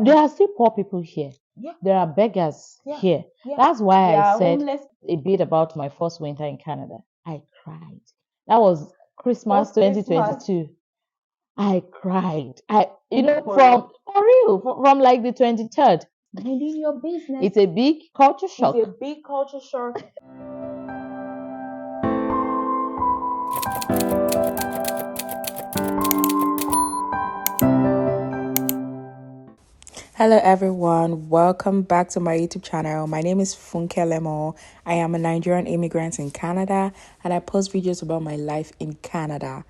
There are still poor people here. Yeah, There are beggars yeah, here. yeah. That's why They I are said homeless. a bit about my first winter in Canada. I cried. That was Christmas First Christmas. 2022. I cried. For real. For real, from like the 23rd. Minding your business. It's a big culture It's a shock. big culture shock. Hello everyone, welcome back to my YouTube channel. My name is Funke Lemo. I am a Nigerian immigrant in Canada and I post videos about my life in Canada.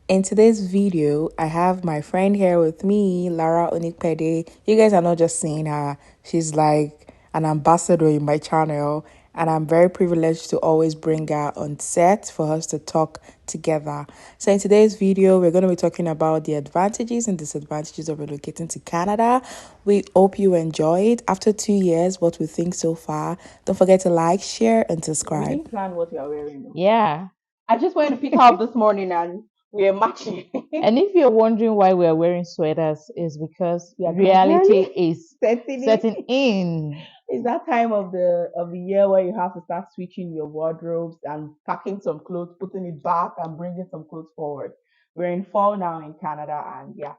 In today's video, I have my friend here with me, Lara Onikpede. You guys are not just seeing her, she's like an ambassador in my channel, and I'm very privileged to always bring her on set for us to talk together. So in today's video, we're going to be talking about the advantages and disadvantages of relocating to Canada. We hope you enjoy it. After 2 years, what we think so far. Don't forget to like, share, and We subscribe. didn't plan what we are wearing. Though. Yeah. I just went to pick her up this morning and we are matching. And if you're wondering why we are wearing sweaters, is because We are reality gradually is setting setting in. in. It's that time of the year where you have to start switching your wardrobes and packing some clothes, putting it back, and bringing some clothes forward. We're in fall now in Canada, and yeah.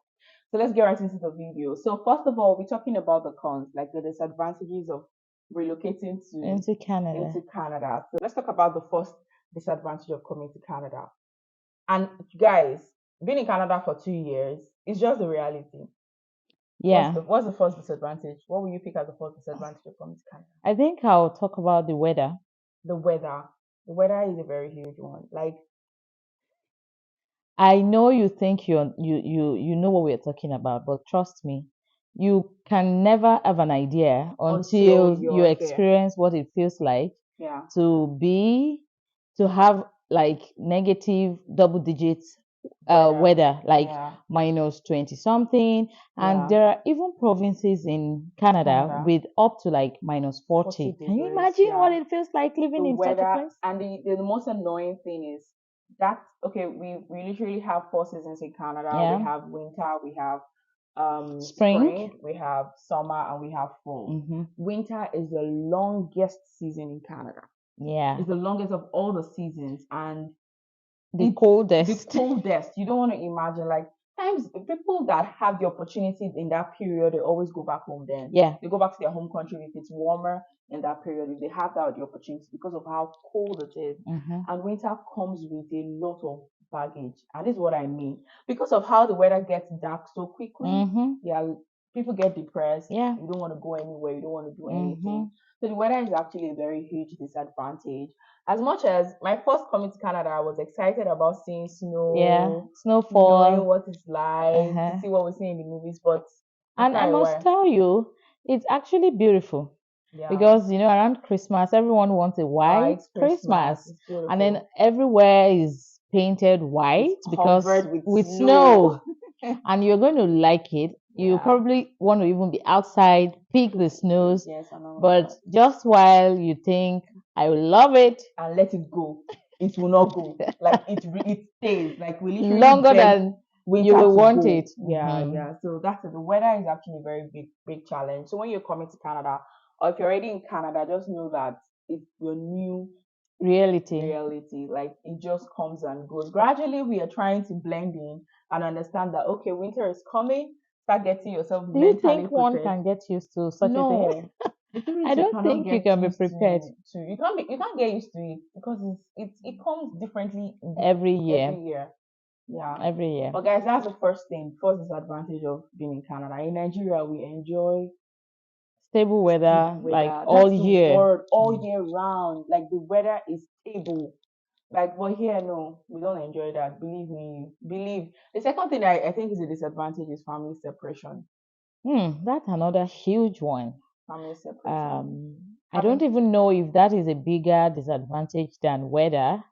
So let's get right into the video. So first of all, we're talking about the cons, like the disadvantages of relocating Into Canada. into Canada. So let's talk about the first disadvantage of coming to Canada. And guys, being in Canada for 2 years is just the reality. Yeah. What's the first disadvantage? What will you pick as the first disadvantage of coming to Canada? I think I'll talk about the weather. The weather. The weather is a very huge one. Like, I know you think you know what we're talking about, but trust me, you can never have an idea until until you you're there. experience what it feels like Yeah. to have like negative double digits weather, like Yeah. minus 20 something. And Yeah. there are even provinces in Canada Canada. with up to like minus 40. 40 Can you degrees. imagine what Yeah. it feels like The living in such a weather place? and the most annoying thing is that okay, we literally have 4 seasons in Canada. We Yeah. have winter, we have Spring. we have summer, and we have fall. Mm-hmm. Winter is the longest season in Canada. Yeah. It's the longest of all the seasons, and The it's coldest. the coldest. You don't want to imagine, like, times people that have the opportunity in that period, they always go back home then. Yeah. They go back to their home country if it's warmer in that period, if they have that the opportunity because of how cold it is. Mm-hmm. And winter comes with a lot of baggage. And this is what I mean. Because of how the weather gets dark so quickly, Mm-hmm. people get depressed. Yeah. You don't want to go anywhere, you don't want to do Mm-hmm. anything. So the weather is actually a very huge disadvantage. As much as my first coming to Canada, I was excited about seeing snow, Yeah. knowing Snowfall. what it's like, to Uh-huh. see what we see in the movies. But And I after a must while, tell you, it's actually beautiful yeah, because around Christmas everyone wants a white Christmas, It's beautiful. and then everywhere is painted white It's because covered with snow, and you're going to like it. You Yeah. probably want to even be outside, pick the snows, Yes, I know. but just while you think I will love it, And let it go, it will not go. Like it stays. Like we literally longer beg than winter you will to want go. it. Yeah, Mhm. yeah. So that's it. The weather is actually a very big challenge. So when you're coming to Canada, or if you're already in Canada, just know that it's your new reality. Like it just comes and goes. Gradually, we are trying to blend in and understand that okay, winter is coming. Start getting yourself Do you mentally think one prepared. can get used to such a thing? No, the thing I is you don't cannot think you get can be used prepared to you can't get used to it because it comes differently every year. every year. Yeah. Every year. But guys, that's the first disadvantage of being in Canada. In Nigeria, we enjoy Stable weather, stable like weather. all That's the year. word, all year round. Like the weather is stable. Like, but here, no, we don't enjoy that. Believe me, believe. The second thing I think is a disadvantage is family separation. That's another huge one. Family separation. I don't even know if that is a bigger disadvantage than weather,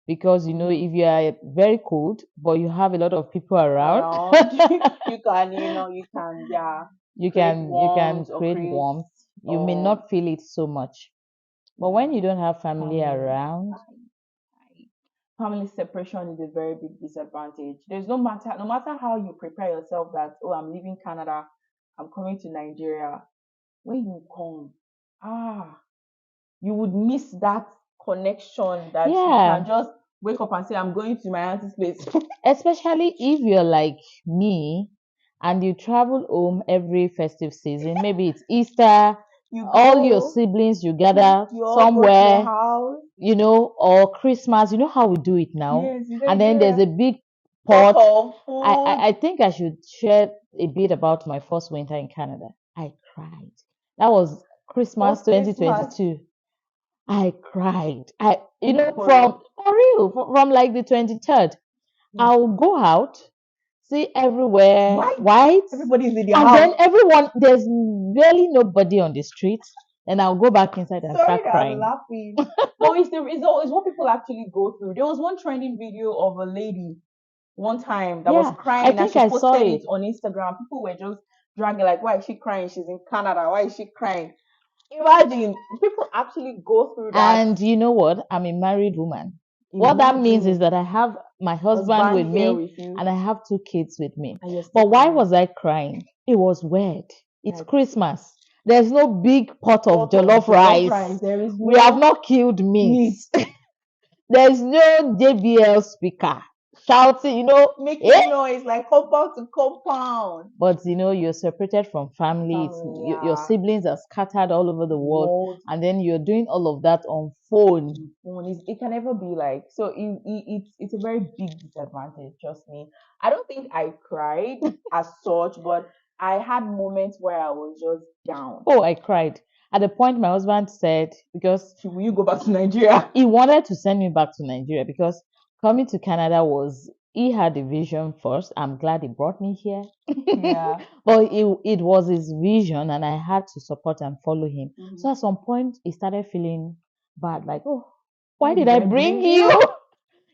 because if you are very cold but you have a lot of people around, you can, yeah, you create can warmth or create create warmth. You may or not feel it so much. But when you don't have family family. around, Family separation is a very big disadvantage. There's no matter how you prepare yourself that, oh, I'm leaving Canada, I'm coming to Nigeria. When you come, you would miss that connection that you can just wake up and say, I'm going to my auntie's place. Especially if you're like me and you travel home every festive season. Maybe it's Easter, all your siblings you gather you all go to the somewhere, house. you know, or Christmas. You know how we do it now. Yes, And then there's a big pot. of food. I think I should share a bit about my first winter in Canada. I cried. That was Christmas First Christmas. 2022. I cried. You know, For from for real, from like the 23rd, I'll go out, see everywhere white, Everybody's in the and house. then everyone, there's barely nobody on the streets. And I'll go back inside and Sorry start that I'm crying. laughing. No, it's what people actually go through. There was one trending video of a lady one time that was crying, I and think she I posted saw it it. on Instagram. People were just dragging like, why is she crying? She's in Canada. Why is she crying? Imagine people actually go through that. And you know what? I'm a married woman. What that means is that I have my husband with me and I have 2 kids with me. But why was I crying? It was weird. It's Christmas. There's no big pot of jollof rice. There is We have not killed meat. There's no JBL speaker shouting, you know, making noise like compound to compound. But you know, you're separated from family. Your siblings are scattered all over the world, and then you're doing all of that on phone. It can never be like so. It's a very big disadvantage. Trust me. I don't think I cried as such, but I had moments where I was just down. Oh, I cried. At the point, my husband said, because will you go back to Nigeria? He wanted to send me back to Nigeria because coming to Canada he had a vision first. I'm glad he brought me here. Yeah. But it was his vision and I had to support and follow him. Mm-hmm. So at some point, he started feeling bad, like, oh, why did I bring you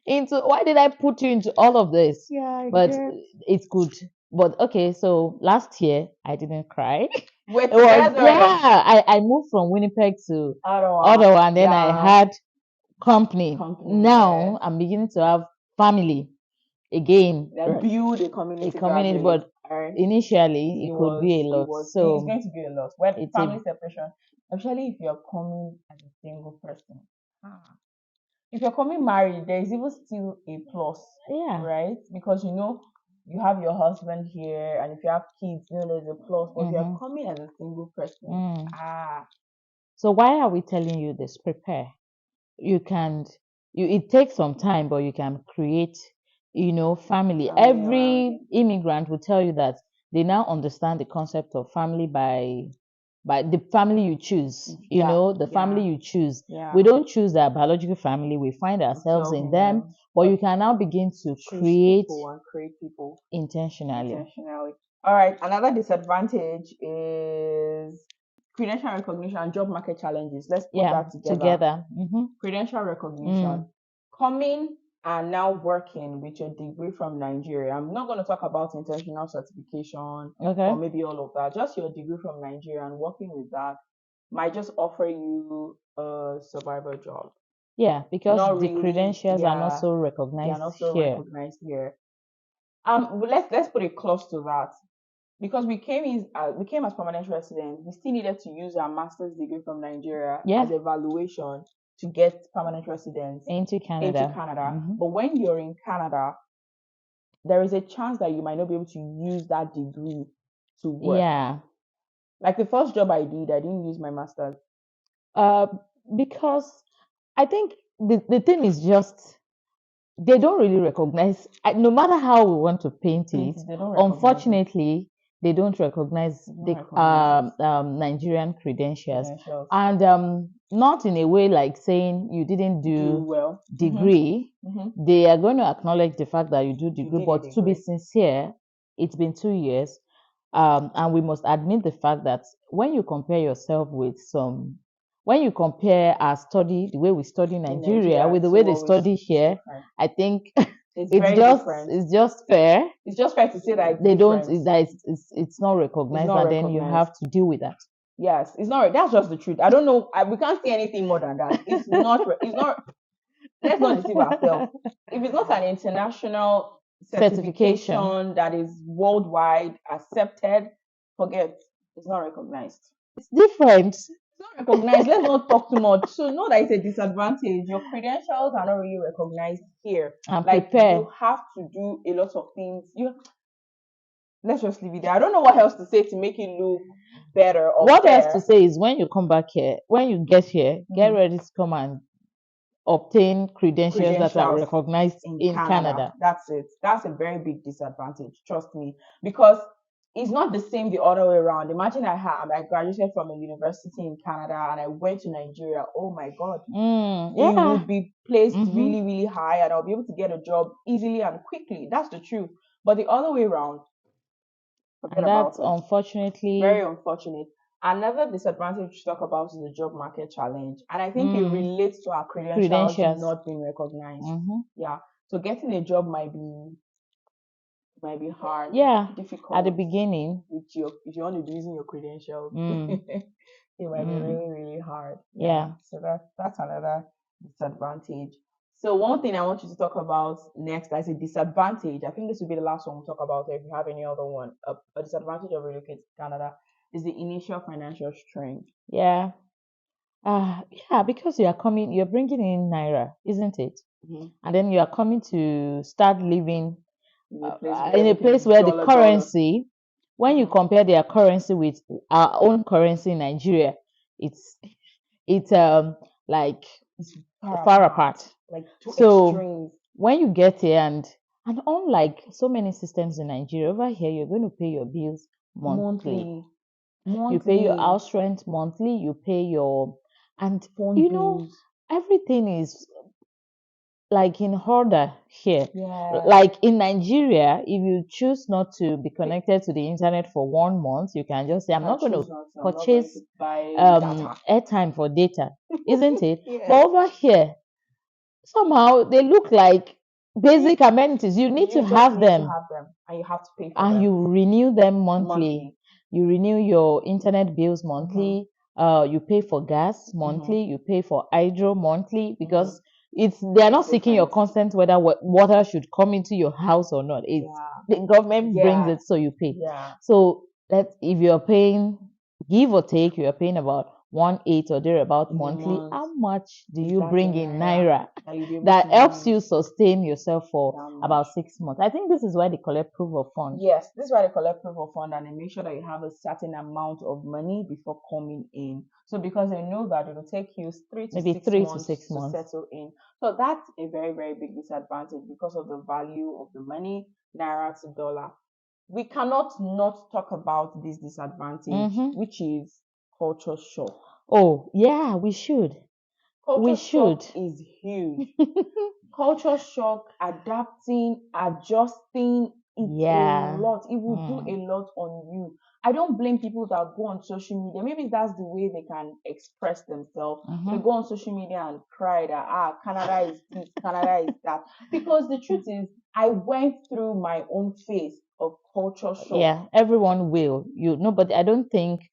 why did I put you into all of this? Yeah, but it's good. But okay, so last year I didn't cry. I moved from Winnipeg to Ottawa and then I had company. Now I'm beginning to have family again. Build a community. But initially it could be a lot. So it's going to be a lot. When it's family separation, especially if you're coming as a single person. If you're coming married, there is even still a plus. Yeah. Right? Because you know you have your husband here, and if you have kids, you know there's a plus. But if you're coming as a single person, So why are we telling you this? Prepare. It takes some time, but you can create, family. Every immigrant will tell you that they now understand the concept of family by the family you choose, the family you choose. We don't choose our biological family, we find ourselves in them, but you can now begin to create people intentionally. All right, another disadvantage is credential recognition and job market challenges. Let's put that together. Credential recognition. Coming and now working with your degree from Nigeria. I'm not going to talk about international certification or maybe all of that. Just your degree from Nigeria and working with that might just offer you a survivor job. Yeah, because the credentials are not so recognized here. Let's put a clause to that. Because we came as permanent residents, we still needed to use our master's degree from Nigeria as evaluation to get permanent residence into Canada. But when you're in Canada, there is a chance that you might not be able to use that degree to work. Yeah. Like the first job I did, I didn't use my master's. Because I think the thing is just they don't really recognize, no matter how we want to paint it, unfortunately, they don't recognize the Nigerian credentials. And not in a way like saying you didn't do well degree. They are going to acknowledge the fact that you do degree, but to be sincere, it's been 2 years. And we must admit the fact that when you compare yourself with when you compare our study, the way we study in Nigeria with the way they study here, I think it's just fair. It's just fair to say that they don't. It's not recognized, and then you have to deal with that. Yes, it's not. That's just the truth. I don't know. We can't say anything more than that. It's not. It's not. Let's not deceive ourselves. If it's not an international certification that is worldwide accepted, forget, it's not recognized. It's different. It's not recognized. Let's not talk too much. So know that it's a disadvantage. Your credentials are not really recognized here. And Like prepare. you have to do a lot of things. Let's just leave it there. I don't know what else to say to make it look better or What fair. else to say is when you come back here, when you get here, get ready to come and obtain credentials that are recognized in Canada. That's it. That's a very big disadvantage. Trust me, because it's not the same the other way around. Imagine I graduated from a university in Canada and I went to Nigeria. Oh my God. Yeah. It would be placed really, really high and I'll be able to get a job easily and quickly. That's the truth. But the other way around, forget and about that's it. unfortunately Very unfortunate. Another disadvantage to talk about is the job market challenge. And I think it relates to our credentials not being recognized. Yeah. So getting a job might be hard. Yeah. Difficult. At the beginning. If you want to be using your credentials. It might be really, really hard. Yeah. So that's another disadvantage. So one thing I want you to talk about next as a disadvantage, I think this will be the last one we'll talk about, if you have any other one, a disadvantage of relocating to Canada is the initial financial strain. Yeah. Yeah, because you're bringing in Naira, isn't it? And then you are coming to start living in a place where the currency, when you compare their currency with our own currency in Nigeria, it's like it's far apart. Like two so extremes. When you get here and unlike so many systems in Nigeria, over here you're going to pay your bills monthly. You pay your house rent monthly, you pay your everything is like in order here. Like in Nigeria, if you choose not to be connected to the internet for 1 month, you can just say, I'm not going to purchase airtime for data, isn't it? But over here, somehow they look like basic amenities. You need to have them. And you have to pay for and them. You renew them monthly. You renew your internet bills monthly. You pay for gas monthly. You pay for hydro monthly, because they're not seeking your consent whether water should come into your house or not. The government brings it, so you pay. So that if you're paying, give or take, you're paying about 1.8 or thereabout monthly. How much do you bring in Naira that helps you sustain yourself for about 6 months? I think this is why they collect proof of fund. Yes, this is why they collect proof of fund, and they make sure that you have a certain amount of money before coming in. So because they know that it will take you 3 to 6 months to settle in. So that's a very, very big disadvantage because of the value of the money, Naira to dollar. We cannot not talk about this disadvantage, which is culture shock. Oh, yeah, we should. Culture shock is huge. Culture shock, adapting, adjusting, it's a lot. It will do a lot on you. I don't blame people that go on social media. Maybe that's the way they can express themselves. They go on social media and cry that Canada is this, Canada is that. Because the truth is, I went through my own phase of culture shock. Yeah, everyone will. But I don't think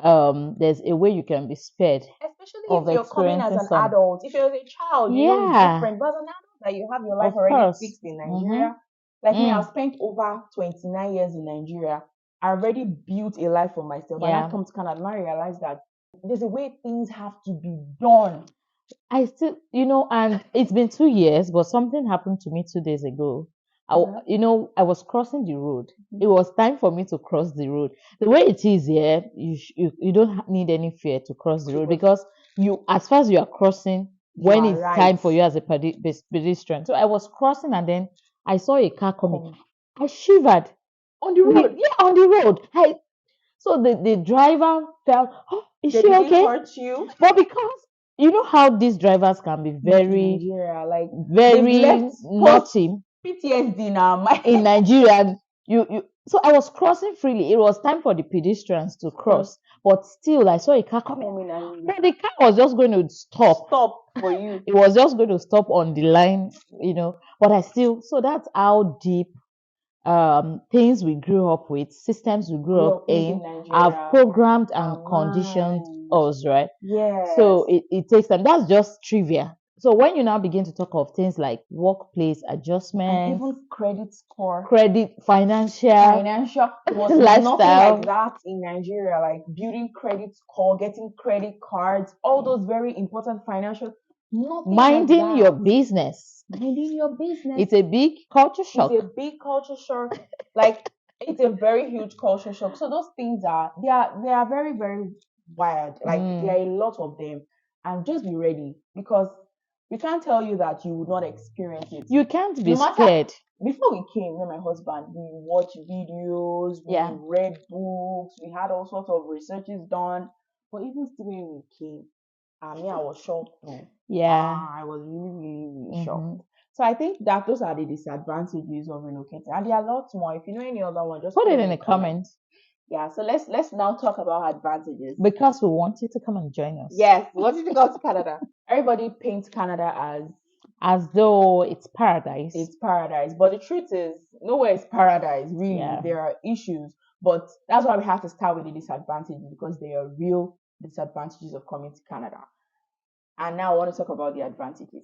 there's a way you can be spared. Especially if you're coming as an adult. If you're a child, it's different. But as an adult, that you have your life already fixed in Nigeria. Like me, I've spent over 29 years in Nigeria. I already built a life for myself. And I come to Canada and I realize that there's a way things have to be done. I still, and it's been 2 years, but something happened to me 2 days ago. I was crossing the road. It was time for me to cross the road. The way it is here, you don't need any fear to cross the road, because as far as you are crossing, when it's time for you as a pedestrian. So I was crossing, and then I saw a car coming. I shivered on the road. On the road. So the driver felt, is she okay? Hurt you? But because you know how these drivers can be very, Nigeria, like very naughty. PTSD now. In Nigeria, so I was crossing freely. It was time for the pedestrians to cross, but still I saw a car coming. But the car was just going to stop for you. It was just going to stop on the line, But so that's how deep things we grew up with, systems we grew up in, have programmed and conditioned us, right? Yeah. So it takes time. That's just trivia. So when you now begin to talk of things like workplace and adjustments, even credit score, credit, financial, it was nothing lifestyle, like that in Nigeria. Like building credit score, getting credit cards, all those very important financial, nothing minding like your that. business. Minding your business. It's a big culture shock. It's a big culture shock. Like it's a very huge culture shock. So those things they are very, very wild. Like there are a lot of them. And just be ready, because we can't tell you that you would not experience it. You can't be No matter- scared. Before we came, with my husband, we watched videos, we Yeah. read books, we had all sorts of researches done. But even still when we came, I was shocked too. Yeah. I was really, really, really shocked. So I think that those are the disadvantages of relocating, and there are lots more. If you know any other one, just Put it in the comments. Yeah. So let's now talk about advantages, because we want you to come and join us. Yes, we want you to go to Canada. Everybody paints Canada as though it's paradise. It's paradise, but the truth is, nowhere is paradise. Really, there are issues, but that's why we have to start with the disadvantages, because there are real disadvantages of coming to Canada. And now I want to talk about the advantages.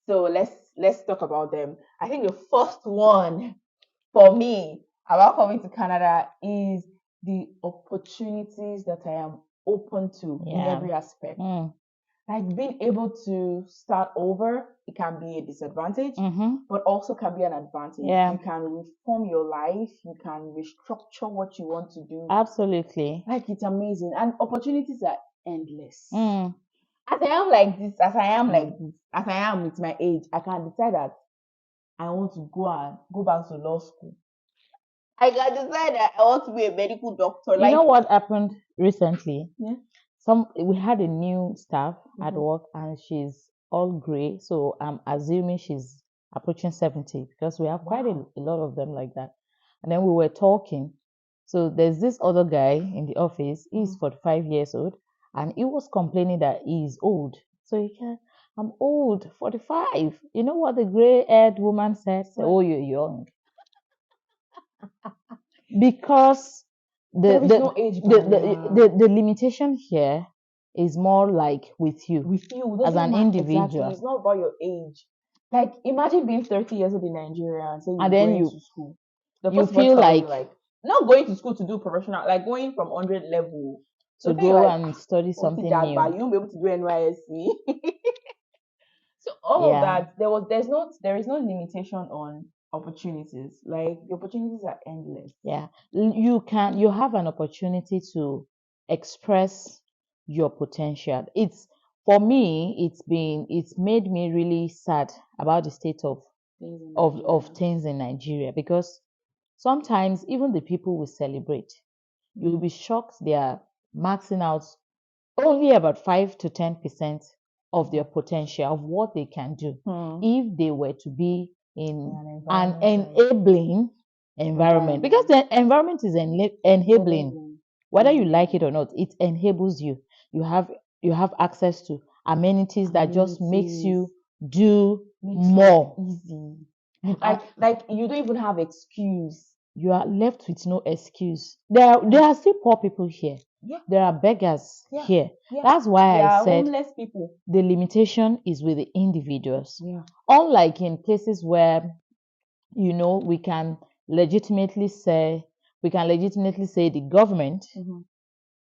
So let's talk about them. I think the first one for me about coming to Canada is the opportunities that I am open to in every aspect. Like being able to start over, it can be a disadvantage, but also can be an advantage. You can reform your life, you can restructure what you want to do. Absolutely. Like it's amazing. And opportunities are endless. As I am like this, as I am with my age, I can decide that I want to go back to law school. I can decide that I want to be a medical doctor. You know what happened recently? Yeah. We had a new staff at work, and she's all gray, so I'm assuming she's approaching 70, because we have quite a lot of them like that. And then we were talking. So there's this other guy in the office. He's 45 years old, and he was complaining that he's old. So he can, I'm old, 45. You know what the gray-haired woman said? Oh, you're young. Because the limitation here is more like with you as an individual. Exactly. It's not about your age. Like imagine being 30 years old in Nigeria and saying you're going to school. You feel like not going to school to do professional, like going from 100 level to go and study something new. You won't be able to do NYSC. So all of that, there is no limitation on opportunities. Like the opportunities are endless. Yeah, you have an opportunity to express your potential. For me, it's made me really sad about the state of things in Nigeria, because sometimes even the people we celebrate, you'll be shocked they are maxing out only about 5 to 10% of their potential of what they can do if they were to be in an enabling environment, because the environment is enabling, whether you like it or not. It enables you. You have access to amenities that just makes you do more. Easy. Like you don't even have excuse. You are left with no excuse. There are still poor people here. Yeah. There are beggars here. Yeah. That's why I said homeless people. The limitation is with the individuals. Yeah. Unlike in places where we can legitimately say the government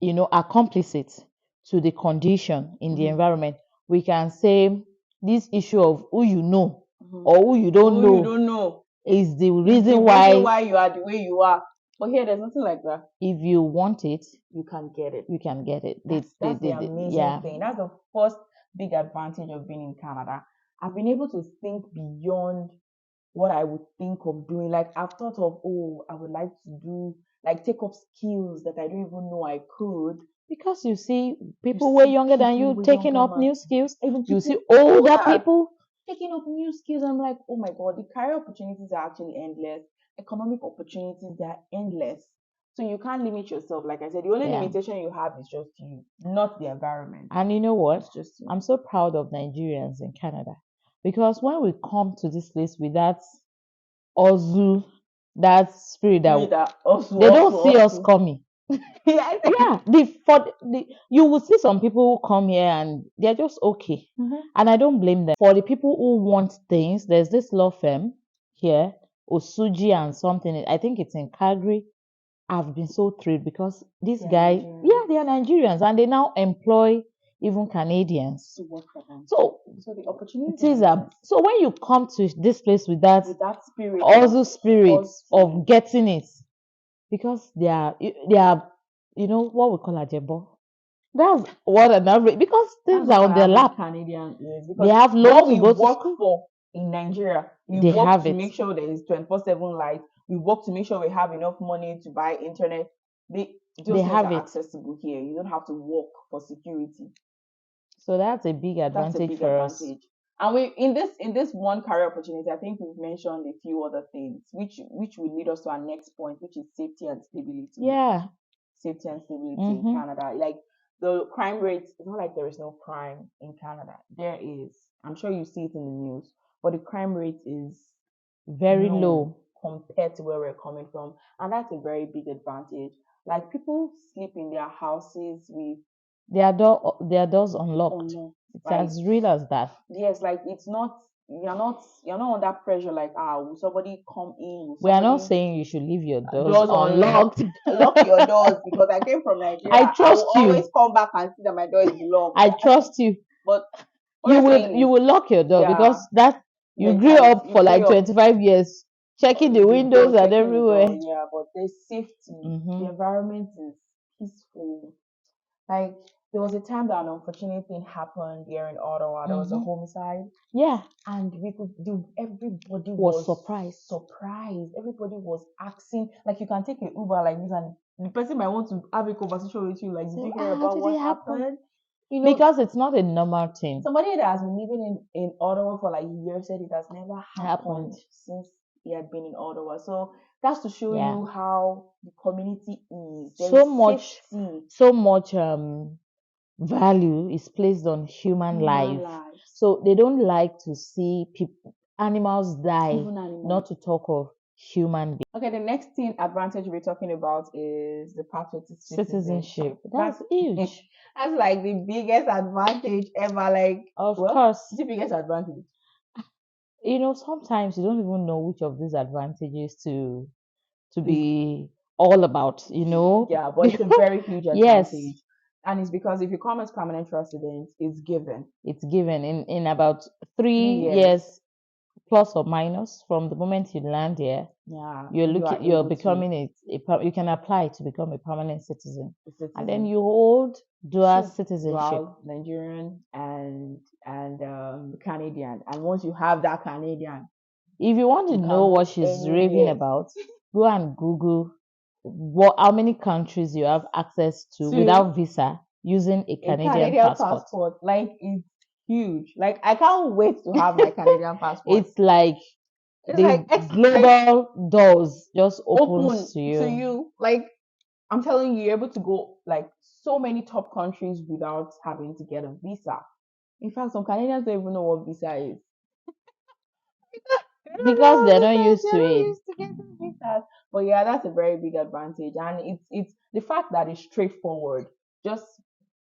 are complicit to the condition in the environment. We can say this issue of who you know or who you don't know is the reason why you are the way you are. But here, there's nothing like that. If you want it, you can get it. You can get it. That's the amazing thing. That's the first big advantage of being in Canada. I've been able to think beyond what I would think of doing. Like I've thought of, I would like to do, like take up skills that I don't even know I could. Because you see people way younger than you taking up new skills. You see older people taking up new skills. I'm like, oh my God, the career opportunities are actually endless. Economic opportunities, they're endless. So you can't limit yourself. Like I said, the only limitation you have is just you, not the environment. And you know what? I'm so proud of Nigerians in Canada, because when we come to this place with that Ozu, that spirit that they don't see us coming. Yeah, Yeah, you will see some people who come here and they're just okay, and I don't blame them. For the people who want things, there's this law firm here, Osuji and something. I think it's in Calgary. I've been so thrilled because this They're guy, Nigerians. yeah, they are Nigerians and they now employ even Canadians. To work for them. So the opportunities it is are immense. so when you come to this place with that With that spirit also of spirit hustling. of getting it, because they are, you know what we call a jebo. That's what an average, because things That's are what on their average lap. Canadian is, They because have what loans to we go to work school. for in Nigeria, we They work have to it. make sure there is 24/7 light. We work to make sure we have enough money to buy internet. Those things have are it. accessible here. You don't have to work for security. So that's a big That's a advantage big for us. advantage. And we in this one career opportunity, I think we've mentioned a few other things, which will lead us to our next point, which is safety and stability. Yeah. Safety and stability in Canada. Like the crime rate, it's not like there is no crime in Canada. There is. I'm sure you see it in the news, but the crime rate is Very low compared to where we're coming from, and that's a very big advantage. Like people sleep in their houses with their doors unlocked. It's like, as real as that. Yes, like it's not you're not under pressure like will somebody come in? Will We are not somebody saying you should leave your doors doors unlocked? Lock your doors, because I came from Nigeria. I trust will you. always come back and see that my door is locked. I trust you. But You will lock your door, yeah, because that you grew up for like grew up 25 years checking the windows and checking the everywhere. door, yeah, but there's safety. The environment is peaceful. Like there was a time that an unfortunate thing happened here in Ottawa. There was a homicide. Yeah. And everybody Was surprised. Everybody was asking, like you can take an Uber like this, and the person might want to have a conversation with you, like, did you hear about what happened? You know, because it's not a normal thing. somebody that has been living in Ottawa for like years said it has never happened since he had been in Ottawa. So that's to show you how the community is. So much value is placed on human life. So they don't like to see animals die, not to talk of human beings. Okay, the next advantage we're talking about is the pathway to citizenship. That's huge. That's like the biggest advantage ever. Like, of course, the biggest advantage. You know, sometimes you don't even know which of these advantages to be all about. You know. Yeah, but it's a very huge advantage. Yes. And it's because if you come as permanent resident, it's given. It's given in about 3 years plus or minus from the moment you land here. Yeah, you're becoming you can apply to become a permanent citizen. And then you hold dual citizenship, Nigerian and Canadian. And once you have that Canadian, if you want to know what she's raving about, go and Google how many countries you have access to without visa using a Canadian passport. Like it's huge. Like I can't wait to have my Canadian passport. It's like the global doors just opens to you. Like I'm telling you, you're able to go like so many top countries without having to get a visa. In fact, some Canadians don't even know what visa is. Because they're not used to it. But yeah, that's a very big advantage, and it's the fact that it's straightforward. Just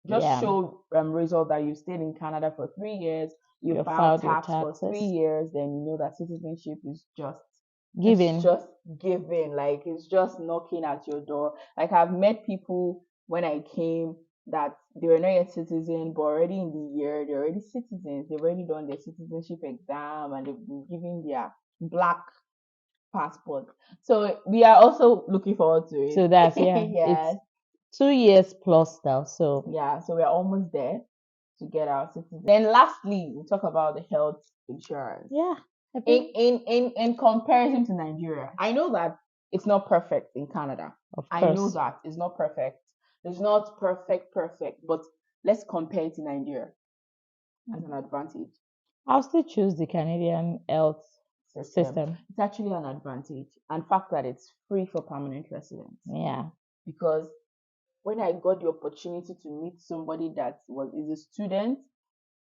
show result that you stayed in Canada for 3 years, you filed tax for 3 years, then you know that citizenship is just given. It's just given, like it's just knocking at your door. Like I've met people when I came that they were not yet citizen, but already in the year they're already citizens. They've already done their citizenship exam and they've been given their black passport. So we are also looking forward to it. So that's it's 2 years plus now. So so we're almost there to get our citizenship. Then lastly, we'll talk about the health insurance. Yeah. In comparison to Nigeria, I know that it's not perfect in Canada. Of course. I know that it's not perfect. It's not perfect, but let's compare it to Nigeria as an advantage. I'll still choose the Canadian health system. It's actually an advantage, and fact that it's free for permanent residents. Yeah. Because when I got the opportunity to meet somebody that is a student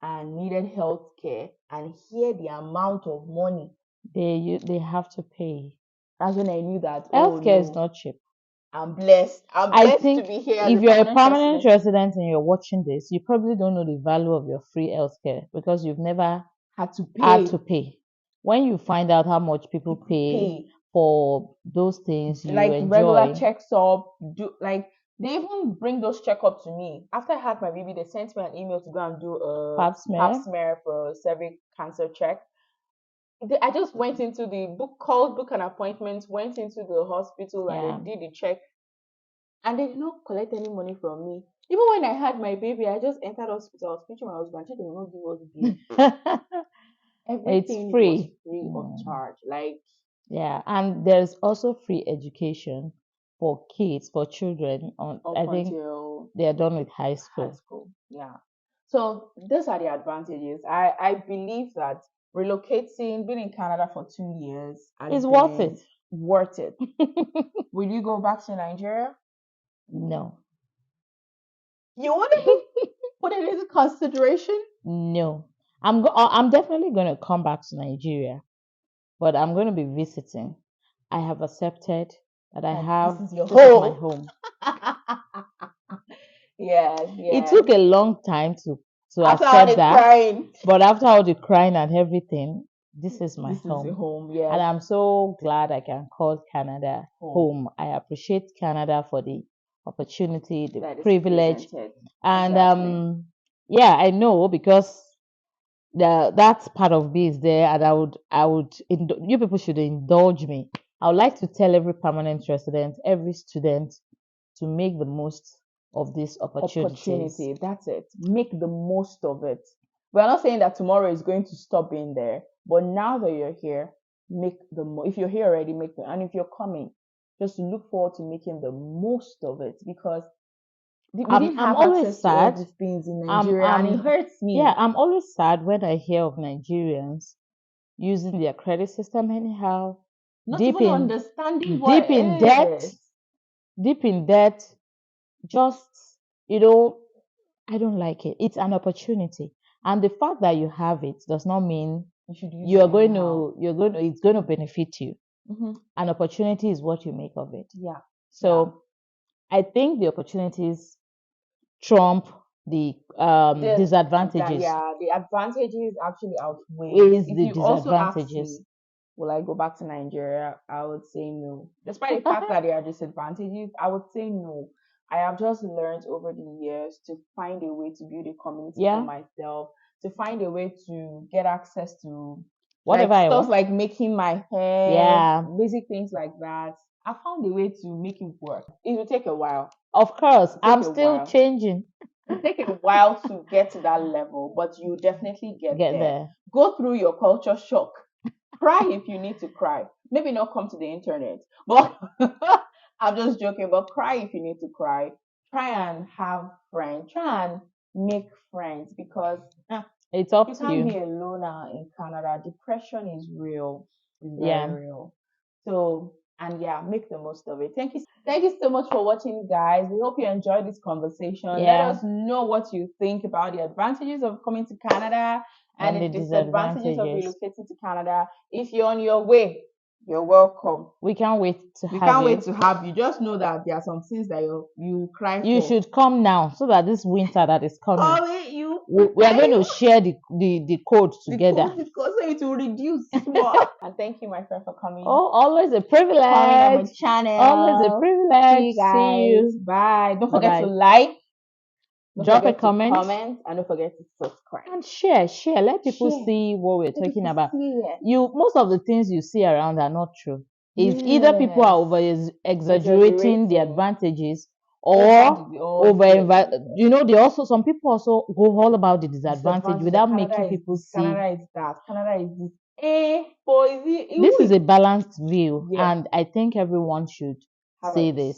and needed health care and hear the amount of money they have to pay, that's when I knew that healthcare is not cheap. I'm blessed. I'm I blessed think to be here as if a you're a permanent permanent resident. resident and you're watching this, you probably don't know the value of your free healthcare because you've never Had to had pay. to pay. When you find out how much people pay for those things you like regular enjoy, checks up, like they even bring those checkups to me. After I had my baby, they sent me an email to go and do a pap smear. smear for a cervix cancer check. I just went into the book an appointment, went into the hospital, Yeah. and they did the check, and they did not collect any money from me. Even when I had my baby, I just entered hospital. I was speaking to my husband. They will not give us bill. Everything It's free. was free of charge. Like, yeah, and there's also free education for kids, for children. I think until they are done with high school. high school. Yeah. So these are the advantages. I believe that relocating, being in Canada for 2 years, It's worth it. Worth it. Will you go back to Nigeria? No. You want to put it into consideration? No. I'm definitely going to come back to Nigeria, but I'm going to be visiting. I have accepted that I have this is your this is my home. Yes. It took a long time to After all accept the that, crying. but after all the crying and everything, this is my This is home. the home, yes. And I'm so glad I can call Canada home. I appreciate Canada for the opportunity, the That is privilege, presented. and Exactly. yeah, I know because that's part of me is there, and you people should indulge me. I would like to tell every permanent resident, every student, to make the most of this opportunity. That's it. Make the most of it. We're not saying that tomorrow is going to stop being there, but now that you're here, make the most. If you're here already, make the. And if you're coming, just look forward to making the most of it because we didn't have always access sad. to all these things in Nigeria, and it hurts me. Yeah, I'm always sad when I hear of Nigerians using their credit system anyhow, not even understanding what deep in debt. Just I don't like it. It's an opportunity, and the fact that you have it does not mean it's going to benefit you. An opportunity is what you make of it. Yeah. So I think the opportunities trump the disadvantages. The advantages actually outweigh. Is if the you also ask disadvantages. me, will I go back to Nigeria? I would say no. Despite the fact that there are disadvantages, I would say no. I have just learned over the years to find a way to build a community for myself, to find a way to get access to whatever I stuff want. like making my hair, basic things like that. I found a way to make it work. It will take a while. Of course, I'm still changing. It'll take a while to get to that level, but you definitely get there. Go through your culture shock. Cry if you need to cry. Maybe not come to the internet, but I'm just joking. But cry if you need to cry. Try and have friends. Try and make friends because it's up you to can't be alone in Canada. Depression is real. It's very real. So make the most of it. Thank you so much for watching, guys. We hope you enjoyed this conversation. Let us know what you think about the advantages of coming to Canada and the disadvantages of relocating to Canada. If you're on your way, you're welcome. We can't wait to have you. Just know that there are some things that you cry for. You should come now so that this winter that is coming, we are going to share the code together. The code so it will reduce more. And thank you, my friend, for coming. Oh, always a privilege. Coming on my channel. Always a privilege. See you guys. See you. Bye. Don't forget to like. Drop a comment. And don't forget to subscribe. And share. Let people see what we're talking about. Most of the things you see around are not true. It's either people are over exaggerating the advantages or they also some people also go all about the disadvantage without making people see. Canada is that. Canada is this. This is a balanced view, and I think everyone should say this.